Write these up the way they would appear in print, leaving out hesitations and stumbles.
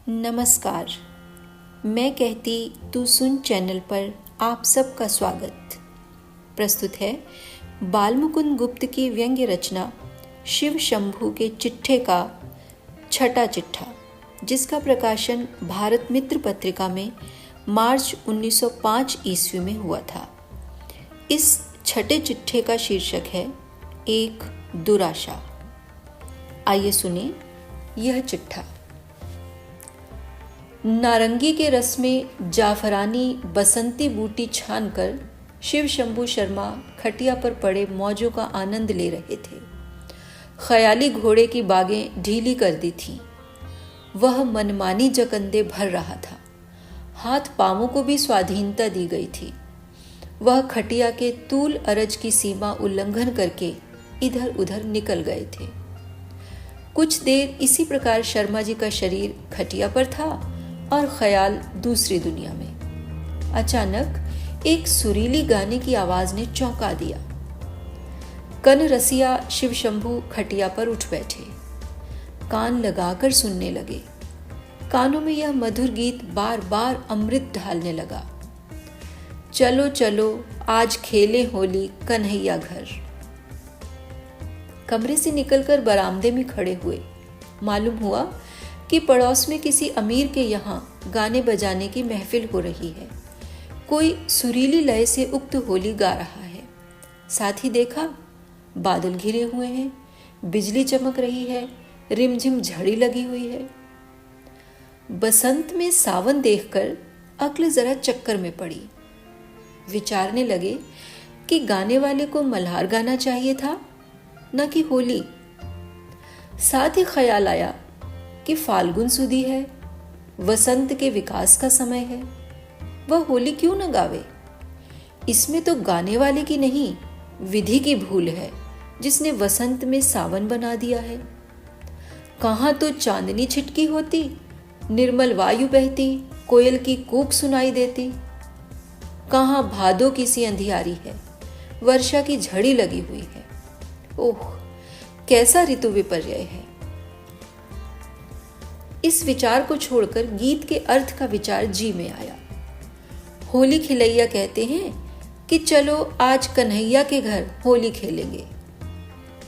नमस्कार। मैं कहती तू सुन चैनल पर आप सबका स्वागत। प्रस्तुत है बालमुकुंद गुप्त की व्यंग्य रचना शिव शंभू के चिट्ठे का छठा चिट्ठा, जिसका प्रकाशन भारत मित्र पत्रिका में मार्च 1905 ईस्वी में हुआ था। इस छठे चिट्ठे का शीर्षक है एक दुराशा। आइए सुनिए यह चिट्ठा। नारंगी के रस में जाफरानी बसंती बूटी छानकर शिव शंभू शर्मा खटिया पर पड़े मौजों का आनंद ले रहे थे। ख्याली घोड़े की बागें ढीली कर दी थीं। वह मनमानी जकंदे भर रहा था। हाथ पांवों को भी स्वाधीनता दी गई थी। वह खटिया के तूल अरज की सीमा उल्लंघन करके इधर उधर निकल गए थे। कुछ देर इसी प्रकार शर्मा जी का शरीर खटिया पर था और ख्याल दूसरी दुनिया में। अचानक एक सुरीली गाने की आवाज ने चौंका दिया। कन रसिया शिव शंभू खटिया पर उठ बैठे, कान लगाकर सुनने लगे। कानों में यह मधुर गीत बार बार अमृत ढालने लगा। चलो चलो आज खेले होली कन्हैया घर। कमरे से निकलकर बरामदे में खड़े हुए। मालूम हुआ कि पड़ोस में किसी अमीर के यहाँ गाने बजाने की महफिल हो रही है। कोई सुरीली लय से उक्त होली गा रहा है। साथ ही देखा बादल घिरे हुए हैं, बिजली चमक रही है, रिमझिम झड़ी लगी हुई है। बसंत में सावन देखकर अक्ल जरा चक्कर में पड़ी। विचारने लगे कि गाने वाले को मल्हार गाना चाहिए था, न कि होली। साथ ही ख्याल आया कि फाल्गुन सुदी है, वसंत के विकास का समय है, वह होली क्यों न गावे। इसमें तो गाने वाले की नहीं, विधि की भूल है जिसने वसंत में सावन बना दिया है। कहाँ तो चांदनी छिटकी होती, निर्मल वायु बहती, कोयल की कूक सुनाई देती। कहाँ भादों की सी अंधियारी है, वर्षा की झड़ी लगी हुई है। ओह, कैसा ऋतु विपर्य है। इस विचार को छोड़कर गीत के अर्थ का विचार जी में आया। होली खिलैया कहते हैं कि चलो आज कन्हैया के घर होली खेलेंगे।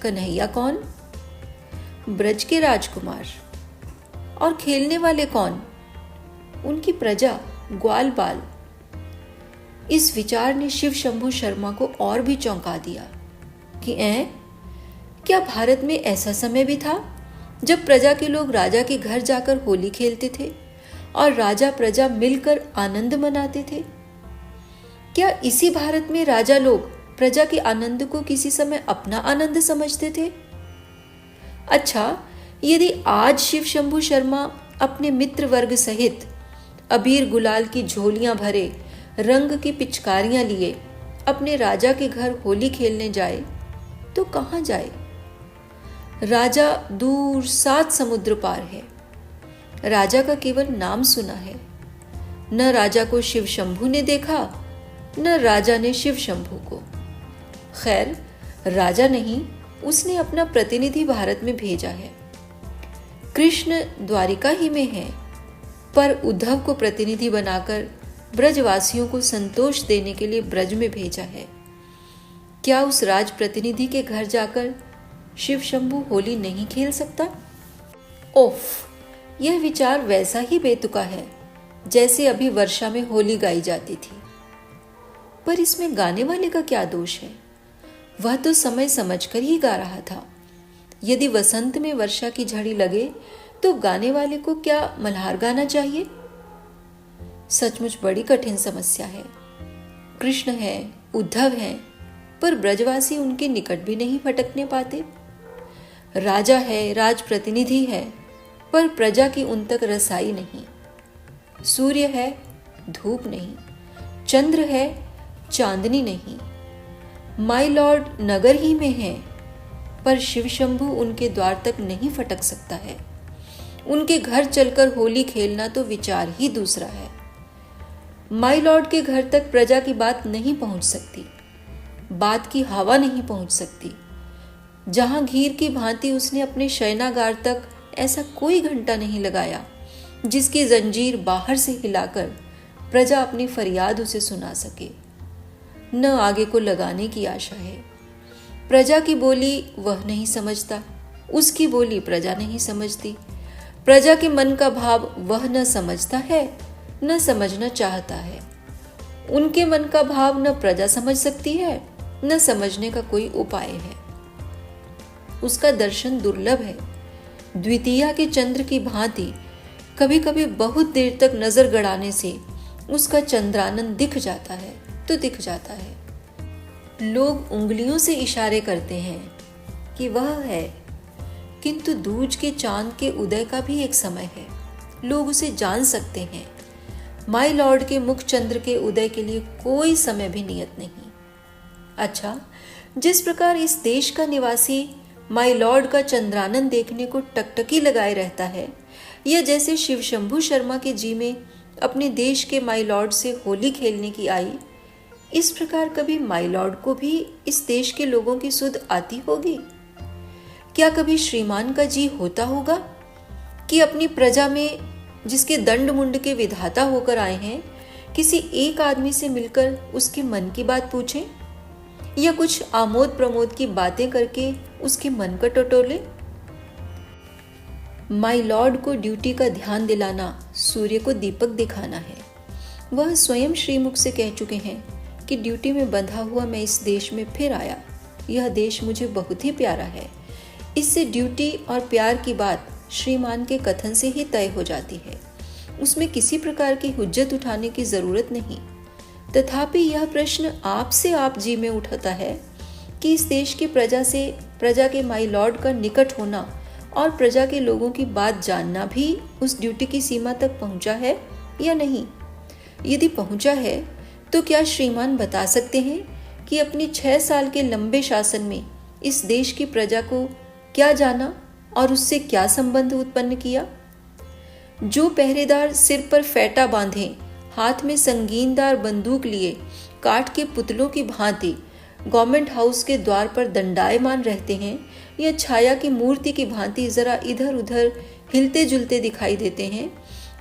कन्हैया कौन? ब्रज के राजकुमार। और खेलने वाले कौन? उनकी प्रजा, ग्वाल बाल। इस विचार ने शिव शंभू शर्मा को और भी चौंका दिया कि क्या भारत में ऐसा समय भी था जब प्रजा के लोग राजा के घर जाकर होली खेलते थे और राजा प्रजा मिलकर आनंद मनाते थे? क्या इसी भारत में राजा लोग प्रजा के आनंद को किसी समय अपना आनंद समझते थे? अच्छा, यदि आज शिव शंभू शर्मा अपने मित्र वर्ग सहित अबीर गुलाल की झोलियां भरे, रंग की पिचकारियां लिए अपने राजा के घर होली खेलने जाए तो कहां जाए? राजा दूर 7 समुद्र पार है। राजा का केवल नाम सुना है। न राजा को शिव शंभू ने देखा, न राजा ने शिव शंभू को। खैर, राजा नहीं, उसने अपना प्रतिनिधि भारत में भेजा है। कृष्ण द्वारिका ही में है, पर उद्धव को प्रतिनिधि बनाकर ब्रजवासियों को संतोष देने के लिए ब्रज में भेजा है। क्या उस राज प्रतिनिधि के घर जाकर शिव शंभू होली नहीं खेल सकता? ओफ, यह विचार वैसा ही बेतुका है जैसे अभी वर्षा में होली गाई जाती थी। पर इसमें गाने वाले का क्या दोष है? वह तो समय समझकर ही गा रहा था। यदि वसंत में वर्षा की झड़ी लगे तो गाने वाले को क्या मल्हार गाना चाहिए? सचमुच बड़ी कठिन समस्या है। कृष्ण है, उद्धव है, पर ब्रजवासी उनके निकट भी नहीं फटकने पाते। राजा है, राज प्रतिनिधि है, पर प्रजा की उन तक रसाई नहीं। सूर्य है, धूप नहीं। चंद्र है, चांदनी नहीं। माय लॉर्ड नगर ही में है, पर शिव शंभू उनके द्वार तक नहीं फटक सकता है। उनके घर चलकर होली खेलना तो विचार ही दूसरा है। माय लॉर्ड के घर तक प्रजा की बात नहीं पहुंच सकती, बात की हवा नहीं पहुंच सकती। जहां घीर की भांति उसने अपने शयनागार तक ऐसा कोई घंटा नहीं लगाया जिसकी जंजीर बाहर से हिलाकर प्रजा अपनी फरियाद उसे सुना सके। न आगे को लगाने की आशा है। प्रजा की बोली वह नहीं समझता, उसकी बोली प्रजा नहीं समझती। प्रजा के मन का भाव वह न समझता है, न समझना चाहता है। उनके मन का भाव न प्रजा समझ सकती है, न समझने का कोई उपाय है। उसका दर्शन दुर्लभ है। द्वितीया के चंद्र की भांति कभी कभी बहुत देर तक नजर गड़ाने से उसका चंद्रानंद दिख जाता है तो दिख जाता है। लोग उंगलियों से इशारे करते हैं कि वह है, किंतु दूज के चांद के उदय का भी एक समय है। लोग उसे जान सकते हैं। माय लॉर्ड के मुख चंद्र के उदय के लिए कोई समय भी नियत नहीं। अच्छा, जिस प्रकार इस देश का निवासी माय लॉर्ड का चंद्रानंद देखने को टकटकी लगाए रहता है, या जैसे शिव शंभू शर्मा के जी में अपने देश के माय लॉर्ड से होली खेलने की आई, इस प्रकार कभी माय लॉर्ड को भी इस देश के लोगों की सुध आती होगी? क्या कभी श्रीमान का जी होता होगा कि अपनी प्रजा में, जिसके दंड मुंड के विधाता होकर आए हैं, किसी एक आदमी से मिलकर उसके मन की बात पूछें, या कुछ आमोद प्रमोद की बातें करके उसके मन का टटोले? माय लॉर्ड को ड्यूटी का ध्यान दिलाना सूर्य को दीपक दिखाना है। वह स्वयं श्रीमुख से कह चुके हैं कि ड्यूटी में बंधा हुआ मैं इस देश में फिर आया। यह देश मुझे बहुत ही प्यारा है। इससे ड्यूटी और प्यार की बात श्रीमान के कथन से ही तय हो जाती है। उसमें किसी प्रकार की हुज्जत उठाने की जरूरत नहीं। तथापि यह प्रश्न आपसे आप जी में उठता है कि इस देश की प्रजा से, प्रजा के माय लॉर्ड का निकट होना और प्रजा के लोगों की बात जानना भी उस ड्यूटी की सीमा तक पहुंचा है या नहीं? यदि पहुंचा है तो क्या श्रीमान बता सकते हैं कि अपनी 6 साल के लंबे शासन में इस देश की प्रजा को क्या जाना और उससे क्या संबंध उत्पन्न किया? जो पहरेदार सिर पर फेटा बांधे, हाथ में संगीनदार बंदूक लिए, काठ के पुतलों की भांति गवर्नमेंट हाउस के द्वार पर दंडायमान रहते हैं, या छाया की मूर्ति की भांति जरा इधर उधर हिलते जुलते दिखाई देते हैं,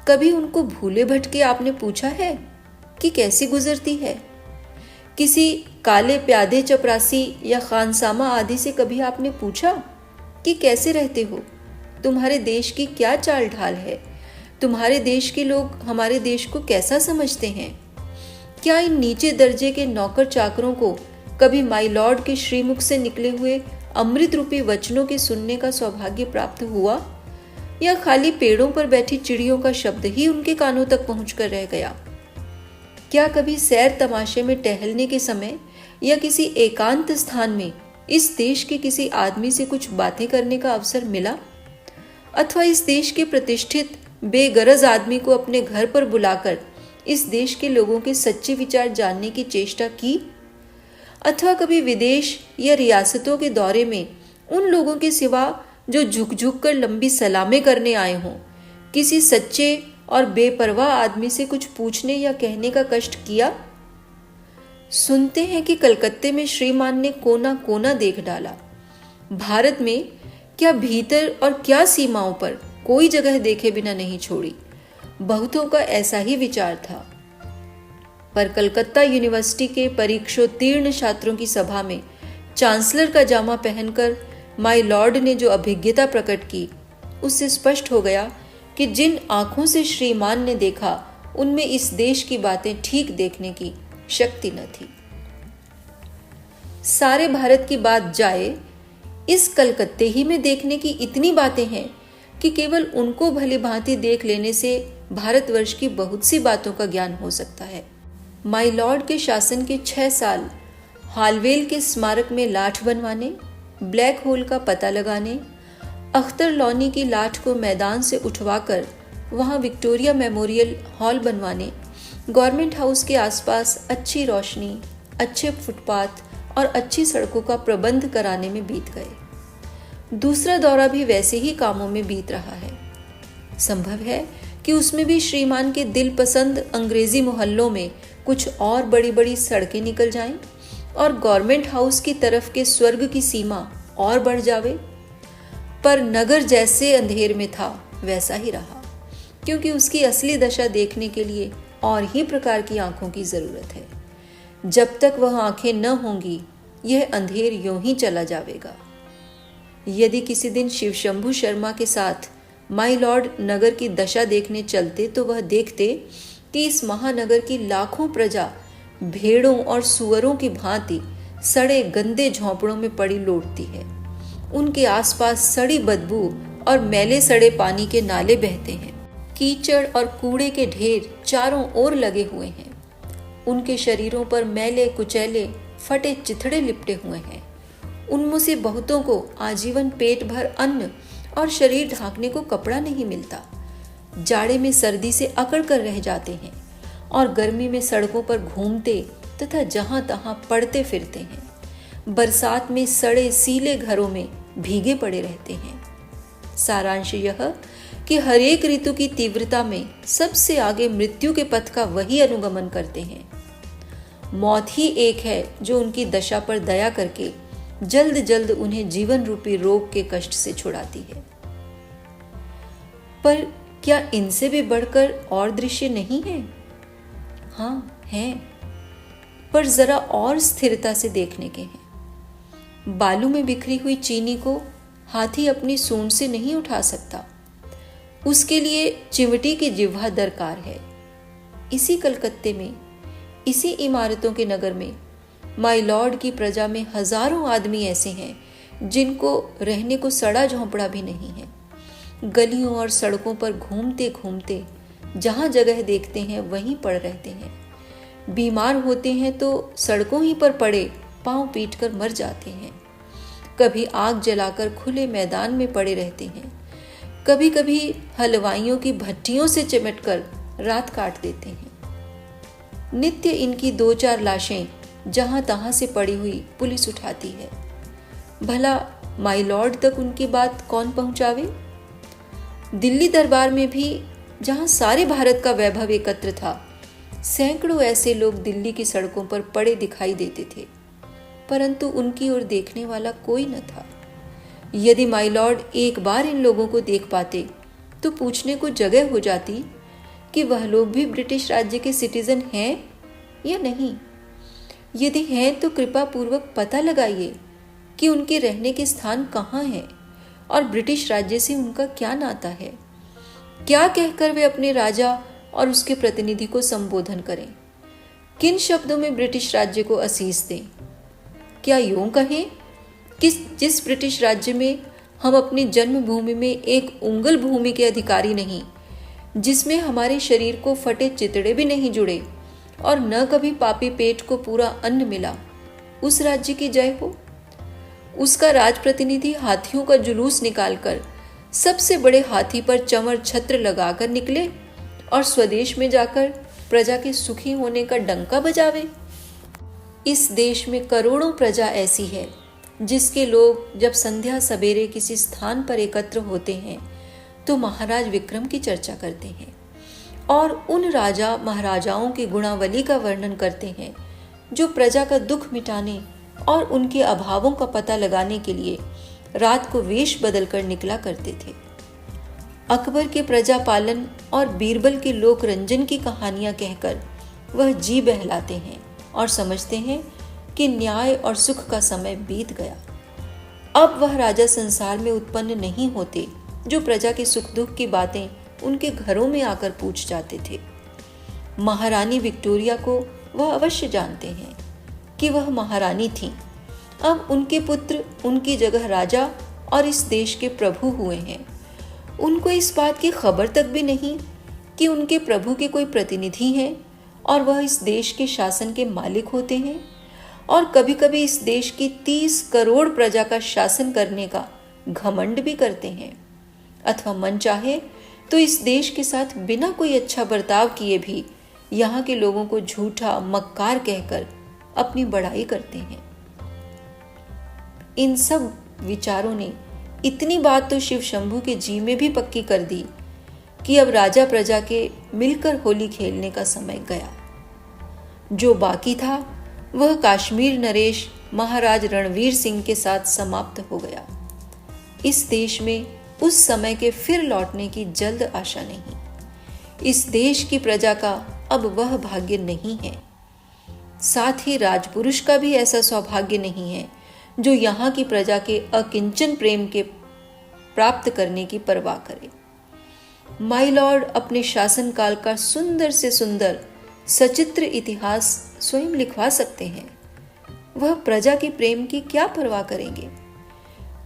कभी उनको भूले भटके आपने पूछा है कि कैसी गुजरती है? किसी काले प्यादे चपरासी या खानसामा आदि से कभी आपने पूछा कि कैसे रहते हो? तुम्हारे देश की क्या चाल ढाल है? तुम्हारे देश के लोग हमारे देश को कैसा समझते हैं? क्या इन नीचे दर्जे के नौकर चाकरों को कभी माय लॉर्ड के श्रीमुख से निकले हुए अमृत रूपी वचनों के सुनने का सौभाग्य प्राप्त हुआ, या खाली पेड़ों पर बैठी चिड़ियों का शब्द ही उनके कानों तक पहुंचकर रह गया? क्या कभी सैर तमाशे में टहलने के समय या किसी एकांत स्थान में इस देश के किसी आदमी से कुछ बातें करने का अवसर मिला, अथवा इस देश के प्रतिष्ठित बेगरज आदमी को अपने घर पर बुलाकर इस देश के लोगों के सच्चे विचार जानने की चेष्टा की, अथवा कभी विदेश या रियासतों के दौरे में उन लोगों के सिवा जो झुक झुक कर लंबी सलामें करने आए हों, किसी सच्चे और बेपरवाह आदमी से कुछ पूछने या कहने का कष्ट किया? सुनते हैं कि कलकत्ते में श्रीमान ने कोना कोना देख डाला। भारत में क्या भीतर और क्या सीमाओं पर कोई जगह देखे बिना नहीं छोड़ी। बहुतों का ऐसा ही विचार था। पर कलकत्ता यूनिवर्सिटी के परीक्षोत्तीर्ण छात्रों की सभा में चांसलर का जामा पहनकर माय लॉर्ड ने जो अभिज्ञता प्रकट की, उससे स्पष्ट हो गया कि जिन आंखों से श्रीमान ने देखा, उनमें इस देश की बातें ठीक देखने की शक्ति न थी। सारे भारत की बात जाए, इस कलकत्ते ही में देखने की इतनी बातें हैं कि केवल उनको भली भांति देख लेने से भारतवर्ष की बहुत सी बातों का ज्ञान हो सकता है। माय लॉर्ड के शासन के 6 साल हालवेल के स्मारक में लाठ बनवाने, ब्लैक होल का पता लगाने, अख्तर लॉनी की लाठ को मैदान से उठवाकर वहां विक्टोरिया मेमोरियल हॉल बनवाने, गवर्नमेंट हाउस के आसपास अच्छी रोशनी, अच्छे फुटपाथ और अच्छी सड़कों का प्रबंध कराने में बीत गए। दूसरा दौरा भी वैसे ही कामों में बीत रहा है। संभव है कि उसमें भी श्रीमान के दिल पसंद अंग्रेजी मोहल्लों में कुछ और बड़ी बड़ी सड़कें निकल जाएं और गवर्नमेंट हाउस की तरफ के स्वर्ग की सीमा और बढ़ जावे। पर नगर जैसे अंधेर में था वैसा ही रहा। क्योंकि उसकी असली दशा देखने के लिए और ही प्रकार की आंखों की जरूरत है। जब तक वह आंखें न होंगी, यह अंधेर यूं ही चला जाएगा। यदि किसी दिन शिवशंभु शर्मा के साथ माई लॉर्ड नगर की दशा देखने चलते तो वह देखते कि इस महानगर की लाखों प्रजा भेड़ों और सुअरों की भांति सड़े गंदे झोंपड़ों में पड़ी लौटती है। उनके आसपास सड़ी बदबू और मैले सड़े पानी के नाले बहते हैं। कीचड़ और कूड़े के ढेर चारों ओर लगे हुए हैं। उनके शरीरों पर मैले कुचैले फटे चिथड़े लिपटे हुए हैं। उनमें से बहुतों को आजीवन पेट भर अन्न और शरीर ढांकने को कपड़ा नहीं मिलता। जाड़े में सर्दी से अकड़ कर रह जाते हैं और गर्मी में सड़कों पर घूमते तथा जहां तहां पड़ते फिरते हैं। बरसात में सड़े सीले घरों में भीगे पड़े रहते हैं। सारांश यह कि हर एक ऋतु की तीव्रता में सबसे आगे मृत्यु के पथ का वही अनुगमन करते हैं। मौत ही एक है जो उनकी दशा पर दया करके जल्द जल्द उन्हें जीवन रूपी रोग के कष्ट से छुड़ाती है। पर क्या इनसे भी बढ़कर और दृश्य नहीं है? हाँ, हैं, पर जरा और स्थिरता से देखने के हैं। बालू में बिखरी हुई चीनी को हाथी अपनी सूंड से नहीं उठा सकता। उसके लिए चिमटी की जिह्वा दरकार है। इसी कलकत्ते में, इसी इमारतों के नगर में माई लॉर्ड की प्रजा में हजारों आदमी ऐसे हैं जिनको रहने को सड़ा झोंपड़ा भी नहीं है। गलियों और सड़कों पर घूमते घूमते जहां जगह देखते हैं वहीं पड़ रहते हैं। बीमार होते हैं तो सड़कों ही पर पड़े पांव पीट कर मर जाते हैं। कभी आग जलाकर खुले मैदान में पड़े रहते हैं। कभी कभी हलवाइयों की भट्टियों से चिमटकर रात काट देते हैं। नित्य इनकी 2-4 लाशें जहां तहां से पड़ी हुई पुलिस उठाती है। भला माई लॉर्ड तक उनकी बात कौन पहुंचावे? दिल्ली दरबार में भी, जहां सारे भारत का वैभव एकत्र था, सैकड़ों ऐसे लोग दिल्ली की सड़कों पर पड़े दिखाई देते थे, परंतु उनकी ओर देखने वाला कोई न था। यदि माई लॉर्ड एक बार इन लोगों को देख पाते तो पूछने को जगह हो जाती कि वह लोग भी ब्रिटिश राज्य के सिटीजन हैं या नहीं। यदि हैं तो कृपा पूर्वक पता लगाइए कि उनके रहने के स्थान कहाँ हैं और ब्रिटिश राज्य से उनका क्या नाता है। क्या कहकर वे अपने राजा और उसके प्रतिनिधि को संबोधन करें? किन शब्दों में ब्रिटिश राज्य को असीस दें? क्या यूं कहें कि जिस ब्रिटिश राज्य में हम अपनी जन्मभूमि में एक उंगल भूमि के अधिकारी नहीं, जिसमें हमारे शरीर को फटे चितड़े भी नहीं जुड़े और न कभी पापी पेट को पूरा अन्न मिला, उस राज्य की जय हो। उसका राज प्रतिनिधि हाथियों का जुलूस निकालकर सबसे बड़े हाथी पर चमर छत्र लगाकर निकले और स्वदेश में जाकर प्रजा के सुखी होने का डंका बजावे। इस देश में करोड़ों प्रजा ऐसी है जिसके लोग जब संध्या सवेरे किसी स्थान पर एकत्र होते हैं तो महाराज विक्रम की चर्चा करते हैं और उन राजा महाराजाओं की गुणावली का वर्णन करते हैं जो प्रजा का दुख मिटाने और उनके अभावों का पता लगाने के लिए रात को वेश बदलकर निकला करते थे। अकबर के प्रजा पालन और बीरबल के लोक रंजन की कहानियां कहकर वह जी बहलाते हैं और समझते हैं कि न्याय और सुख का समय बीत गया। अब वह राजा संसार में उत्पन्न नहीं होते जो प्रजा के सुख दुख की बातें उनके घरों में आकर पूछ जाते थे। महारानी विक्टोरिया को वह अवश्य जानते हैं कि वह महारानी थीं। अब उनके पुत्र उनकी जगह राजा और इस देश के प्रभु हुए हैं। उनको इस बात की खबर तक भी नहीं कि उनके प्रभु के कोई प्रतिनिधि हैं और वह इस देश के शासन के मालिक होते हैं और कभी कभी इस देश की 30 करोड़ प्रजा का शासन करने का घमंड भी करते हैं, अथवा मन चाहे तो इस देश के साथ बिना कोई अच्छा बर्ताव किए भी यहाँ के लोगों को झूठा मक्कार कहकर अपनी बड़ाई करते हैं। इन सब विचारों ने इतनी बात तो शिव शंभू के जी में भी पक्की कर दी कि अब राजा प्रजा के मिलकर होली खेलने का समय गया। जो बाकी था वह कश्मीर नरेश महाराज रणवीर सिंह के साथ समाप्त हो गया। इस देश में उस समय के फिर लौटने की जल्द आशा नहीं। इस देश की प्रजा का अब वह भाग्य नहीं है। साथ ही राजपुरुष का भी ऐसा सौभाग्य नहीं है जो यहाँ की प्रजा के अकिंचन प्रेम के प्राप्त करने की परवाह करे। माय लॉर्ड अपने शासनकाल का सुंदर से सुंदर सचित्र इतिहास स्वयं लिखवा सकते हैं। वह प्रजा के प्रेम की क्या परवाह करेंगे?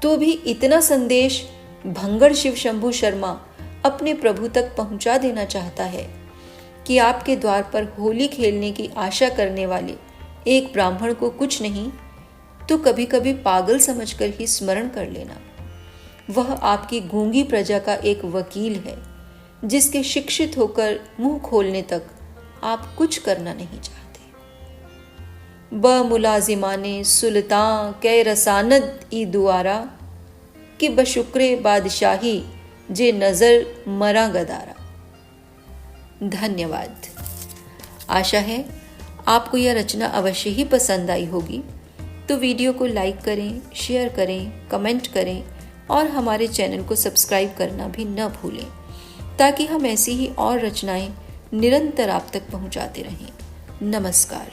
तो भी इतना संदेश भंगड़ शिव शंभू शर्मा अपने प्रभु तक पहुंचा देना चाहता है कि आपके द्वार पर होली खेलने की आशा करने वाले एक ब्राह्मण को कुछ नहीं तो कभी कभी पागल समझकर ही स्मरण कर लेना। वह आपकी गूंगी प्रजा का एक वकील है जिसके शिक्षित होकर मुंह खोलने तक आप कुछ करना नहीं चाहते। ब मुलाजिमाने सुल्तान कै रसानद ई दुआरा कि बशुक्रे बादशाही जे नजर मरा गदारा। धन्यवाद। आशा है आपको यह रचना अवश्य ही पसंद आई होगी, तो वीडियो को लाइक करें, शेयर करें, कमेंट करें और हमारे चैनल को सब्सक्राइब करना भी न भूलें, ताकि हम ऐसी ही और रचनाएं निरंतर आप तक पहुंचाते रहें। नमस्कार।